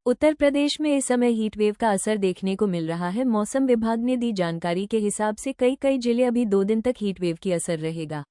उत्तर प्रदेश में इस समय हीट वेव का असर देखने को मिल रहा है। मौसम विभाग ने दी जानकारी के हिसाब से कई जिले अभी 2 दिन तक हीट वेव की असर रहेगा।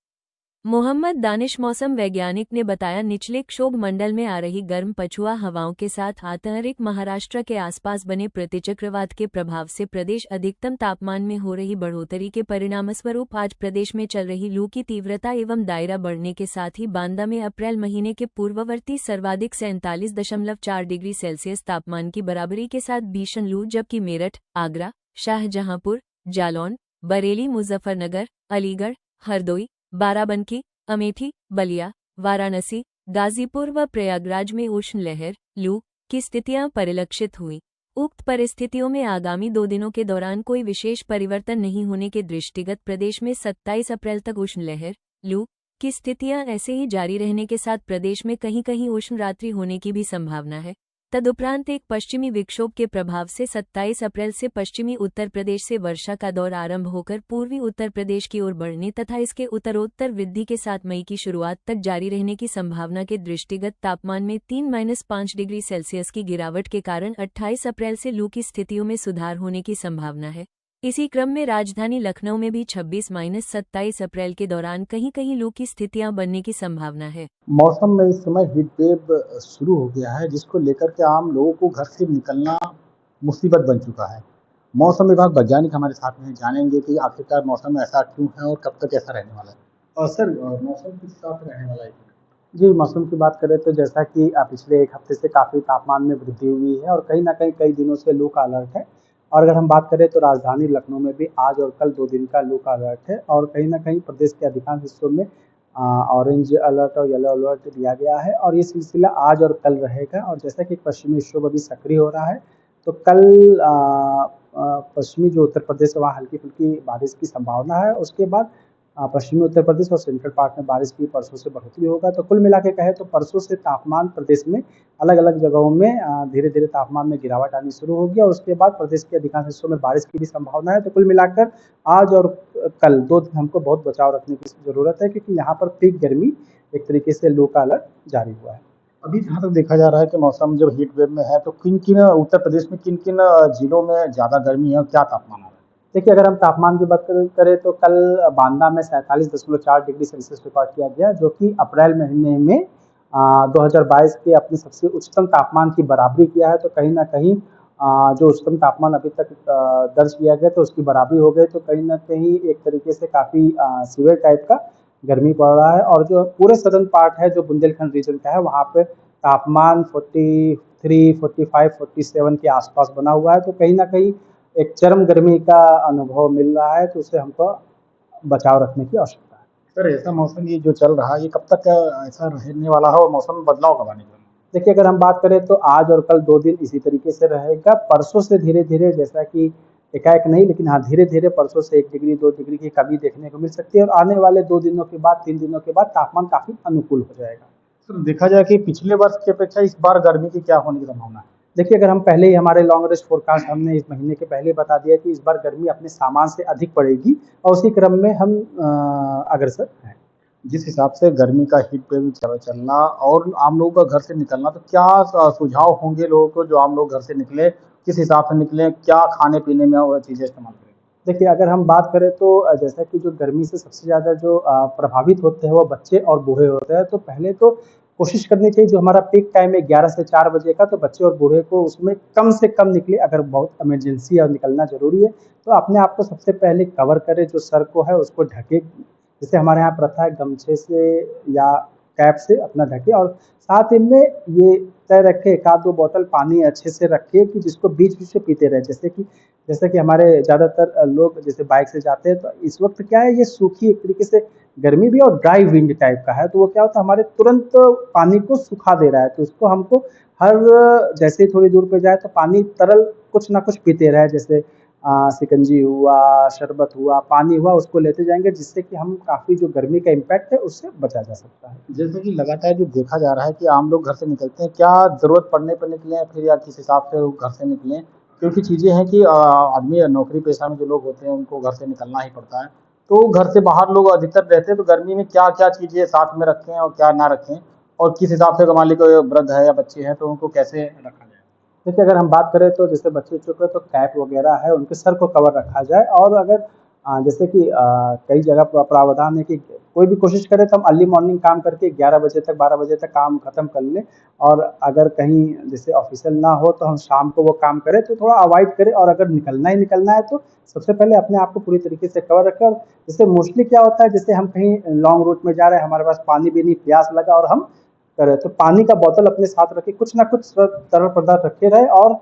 मोहम्मद दानिश मौसम वैज्ञानिक ने बताया, निचले क्षोभ मंडल में आ रही गर्म पछुआ हवाओं के साथ आंतरिक महाराष्ट्र के आसपास बने प्रतिचक्रवात के प्रभाव से प्रदेश अधिकतम तापमान में हो रही बढ़ोतरी के परिणामस्वरूप आज प्रदेश में चल रही लू की तीव्रता एवं दायरा बढ़ने के साथ ही बांदा में अप्रैल महीने के पूर्ववर्ती सर्वाधिक 47.4 डिग्री सेल्सियस तापमान की बराबरी के साथ भीषण लू, जबकि मेरठ, आगरा, शाहजहांपुर, जालौन, बरेली, मुजफ्फरनगर, अलीगढ़, हरदोई, बाराबंकी, अमेठी, बलिया, वाराणसी, गाजीपुर व प्रयागराज में उष्ण लहर लू की स्थितियां परिलक्षित हुई। उक्त परिस्थितियों में आगामी 2 दिनों के दौरान कोई विशेष परिवर्तन नहीं होने के दृष्टिगत प्रदेश में 27 अप्रैल तक उष्ण लहर लू की स्थितियां ऐसे ही जारी रहने के साथ प्रदेश में कहीं उष्ण रात्रि होने की भी संभावना है। तदुपरांत एक पश्चिमी विक्षोभ के प्रभाव से 27 अप्रैल से पश्चिमी उत्तर प्रदेश से वर्षा का दौर आरंभ होकर पूर्वी उत्तर प्रदेश की ओर बढ़ने तथा इसके उत्तरोत्तर वृद्धि के साथ मई की शुरुआत तक जारी रहने की संभावना के दृष्टिगत तापमान में 3-5 डिग्री सेल्सियस की गिरावट के कारण 28 अप्रैल से लू की स्थितियों में सुधार होने की संभावना है। इसी क्रम में राजधानी लखनऊ में भी 26-27 अप्रैल के दौरान कहीं लू की स्थितियां बनने की संभावना है। मौसम में इस समय हीट वेव शुरू हो गया है, जिसको लेकर के आम लोगों को घर से निकलना मुसीबत बन चुका है। मौसम विभाग वैज्ञानिक हमारे साथ में जानेंगे कि आखिरकार मौसम ऐसा क्यों है और कब तक ऐसा रहने वाला है। और सर, मौसम किस हिसाब से रहने वाला है? जी, मौसम की बात करें तो जैसा कि पिछले 1 हफ्ते से काफ़ी तापमान में वृद्धि हुई है और कहीं न कहीं कई दिनों से लू का अलर्ट है। और अगर हम बात करें तो राजधानी लखनऊ में भी आज और कल 2 दिन का लू का अलर्ट है और कहीं न कहीं प्रदेश के अधिकांश हिस्सों में ऑरेंज अलर्ट और येलो अलर्ट दिया गया है और ये सिलसिला आज और कल रहेगा। और जैसा कि पश्चिमी विक्षोभ अभी सक्रिय हो रहा है, तो कल पश्चिमी जो उत्तर प्रदेश है वहाँ हल्की-फुल्की बारिश की संभावना है। उसके बाद पश्चिमी उत्तर प्रदेश और सेंट्रल पार्ट में बारिश की परसों से बढ़ोतरी होगा। तो कुल मिला के कहें तो परसों से तापमान प्रदेश में अलग-अलग जगहों में धीरे-धीरे तापमान में गिरावट आनी शुरू होगी और उसके बाद प्रदेश के अधिकांश हिस्सों में बारिश की भी संभावना है। तो कुल मिलाकर आज और कल 2 दिन हमको बहुत बचाव रखने की ज़रूरत है, क्योंकि यहाँ पर पीक गर्मी एक तरीके से लू का अलर्ट जारी हुआ है। अभी जहाँ तक देखा जा रहा है कि मौसम जब हीट वेव में है, तो किन-किन उत्तर प्रदेश में किन-किन जिलों में ज़्यादा गर्मी है और क्या तापमान है? देखिए, अगर हम तापमान की बात करें तो कल बांदा में 47.4 डिग्री सेल्सियस रिकॉर्ड किया गया, जो कि अप्रैल महीने में 2022 के अपने सबसे उच्चतम तापमान की बराबरी किया है। तो कहीं न कहीं जो उच्चतम तापमान अभी तक दर्ज किया गया तो उसकी बराबरी हो गई, तो कहीं न कहीं एक तरीके से काफ़ी सीवियर टाइप का गर्मी पड़ रहा है। और जो पूरे सदर्न पार्ट है, जो बुंदेलखंड रीजन का है, वहाँ पे तापमान 43, 45, 47 के आसपास बना हुआ है। तो कहीं न कहीं एक चरम गर्मी का अनुभव मिल रहा है, तो उससे हमको बचाव रखने की आवश्यकता है। सर, ऐसा मौसम ये जो चल रहा है, ये कब तक ऐसा रहने वाला है और मौसम में बदलाव कब आने वाला है? देखिए, अगर हम बात करें तो आज और कल 2 दिन इसी तरीके से रहेगा। परसों से धीरे-धीरे, जैसा कि एकाएक नहीं, लेकिन हाँ, धीरे-धीरे परसों से 1 डिग्री 2 डिग्री की कमी देखने को मिल सकती है और आने वाले 2 दिनों के बाद, 3 दिनों के बाद तापमान काफ़ी अनुकूल हो जाएगा। सर, देखा जाए कि पिछले वर्ष की अपेक्षा इस बार गर्मी की क्या होने की संभावना है? देखिए, अगर हम पहले ही हमारे लॉन्ग रेंज फोरकास्ट हमने इस महीने के पहले बता दिया कि इस बार गर्मी अपने सामान्य से अधिक पड़ेगी और उसी क्रम में हम अग्रसर हैं। जिस हिसाब से गर्मी का हीट वेव चलना और आम लोगों का घर से निकलना, तो क्या सुझाव होंगे लोगों को, जो आम लोग घर से निकले, किस हिसाब से निकलें, क्या खाने-पीने में वो चीज़ें इस्तेमाल करें? देखिए, अगर हम बात करें तो जैसा कि जो गर्मी से सबसे ज़्यादा जो प्रभावित होते हैं वो बच्चे और बूढ़े होते हैं। तो पहले तो कोशिश करनी चाहिए, जो हमारा पीक टाइम है 11 से 4 बजे का, तो बच्चे और बूढ़े को उसमें कम से कम निकले। अगर बहुत इमरजेंसी है और निकलना ज़रूरी है, तो अपने आप को सबसे पहले कवर करें, जो सर को है उसको ढके। जैसे हमारे यहाँ प्रथा है, गमछे से या कैप से अपना ढके और साथ ही में ये तय रखें 1-2 बोतल पानी अच्छे से रखिए कि जिसको बीच-बीच से पीते रहें। जैसे कि हमारे ज़्यादातर लोग जैसे बाइक से जाते हैं, तो इस वक्त क्या है, ये सूखी एक तरीके से गर्मी भी और ड्राई विंड टाइप का है, तो वो क्या होता है, हमारे तुरंत पानी को सुखा दे रहा है। तो उसको हमको हर जैसे ही थोड़ी दूर पे जाए तो पानी तरल कुछ ना कुछ पीते रहे, जैसे शिकंजी हुआ, शरबत हुआ, पानी हुआ, उसको लेते जाएँगे, जिससे कि हम काफ़ी जो गर्मी का इम्पैक्ट है उससे बचा जा सकता है। जैसे कि लगातार जो देखा जा रहा है कि आम लोग घर से निकलते हैं, क्या ज़रूरत पड़ने पर निकलें फिर, या किस हिसाब से वो घर से निकलें? क्योंकि चीज़ें हैं कि आदमी नौकरी पेशा में जो लोग होते हैं उनको घर से निकलना ही पड़ता है। तो घर से बाहर लोग अधिकतर रहते हैं, तो गर्मी में क्या-क्या चीज़ें साथ में रखें और क्या ना रखें? और किस हिसाब से मान लीजिए कोई वृद्ध है या बच्चे हैं तो उनको कैसे रखा जाए? देखिए, अगर हम बात करें तो जैसे बच्चे चूँकि तो कैप वगैरह है, उनके सर को कवर रखा जाए और अगर जैसे कि कई जगह प्रावधान है कि कोई भी कोशिश करे तो हम अर्ली मॉर्निंग काम करके 11 बजे तक 12 बजे तक काम खत्म कर लें और अगर कहीं जैसे ऑफ़िशियल ना हो तो हम शाम को वो काम करें तो थोड़ा अवॉइड करें और अगर निकलना ही निकलना है तो सबसे पहले अपने आप को पूरी तरीके से कवर रखें और जैसे मोस्टली क्या होता है जैसे हम कहीं लॉन्ग रूट में जा रहे हैं, हमारे पास पानी भी नहीं, प्यास लगा और हम करें तो पानी का बोतल अपने साथ रखें, कुछ ना कुछ तरल पदार्थ रखे रहे और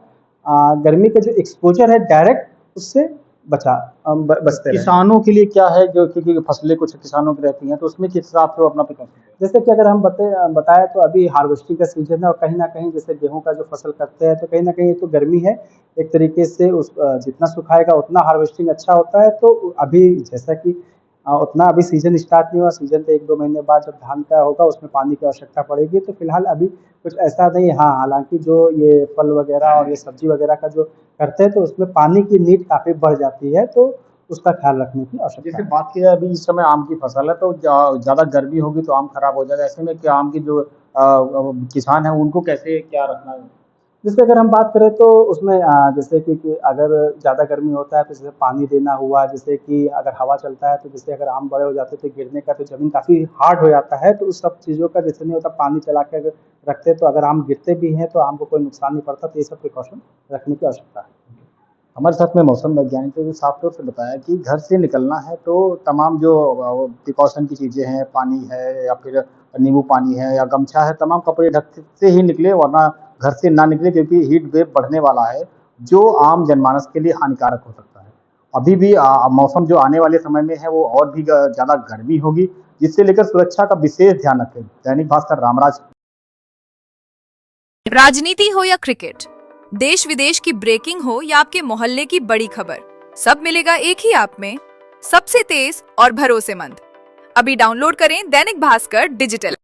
गर्मी का जो एक्सपोजर है डायरेक्ट उससे बचते रहे। किसानों के लिए क्या है जो, क्योंकि फसलें कुछ किसानों की रहती हैं, तो उसमें किस हिसाब से वो अपना प्रिकॉशन? जैसे कि अगर हम बताएं तो अभी हार्वेस्टिंग का सीजन है और कहीं ना कहीं जैसे गेहूं का जो फसल करते हैं तो कहीं ना कहीं तो गर्मी है एक तरीके से उस जितना सुखाएगा उतना हार्वेस्टिंग अच्छा होता है। तो अभी जैसा कि उतना अभी सीजन स्टार्ट नहीं हुआ, सीजन तो 1-2 महीने बाद जब धान का होगा उसमें पानी की आवश्यकता पड़ेगी। तो फिलहाल अभी कुछ ऐसा नहीं। हाँ, हालांकि जो ये फल वगैरह और ये सब्जी वगैरह का जो करते हैं तो उसमें पानी की नीड काफी बढ़ जाती है, तो उसका ख्याल रखने की आवश्यकता जैसे है। बात की जाए, अभी इस समय आम की फसल है, तो ज़्यादा गर्मी होगी तो आम खराब हो जाएगा। ऐसे में क्या आम की जो किसान है उनको कैसे क्या रखना है? जैसे अगर हम बात करें तो उसमें जैसे कि अगर ज़्यादा गर्मी होता है तो जैसे पानी देना हुआ, जैसे कि अगर हवा चलता है तो जैसे अगर आम बड़े हो जाते हैं तो गिरने का तो ज़मीन काफ़ी हार्ड हो जाता है, तो उस सब चीज़ों का जैसे नहीं होता, पानी चला के अगर रखते हैं तो अगर आम गिरते भी हैं तो आम को कोई नुकसान नहीं पड़ता, तो ये सब प्रिकॉशन रखने की आवश्यकता है। हमारे साथ में मौसम वैज्ञानिक ने साफ तौर से बताया कि घर से निकलना है तो तमाम जो प्रिकॉशन की चीज़ें हैं, पानी है या फिर नींबू पानी है या गमछा है, तमाम कपड़े ढक से ही निकले, वरना घर से ना निकले, क्योंकि हीट वेव बढ़ने वाला है जो आम जनमानस के लिए हानिकारक हो सकता है। अभी भी मौसम जो आने वाले समय में है वो और भी ज़्यादा गर्मी होगी, जिससे लेकर सुरक्षा का विशेष ध्यान रखें। दैनिक भास्कर, रामराज। राजनीति हो या क्रिकेट, देश विदेश की ब्रेकिंग हो या आपके मोहल्ले की बड़ी खबर, सब मिलेगा एक ही ऐप में, सबसे तेज और भरोसेमंद। अभी डाउनलोड करें दैनिक भास्कर डिजिटल।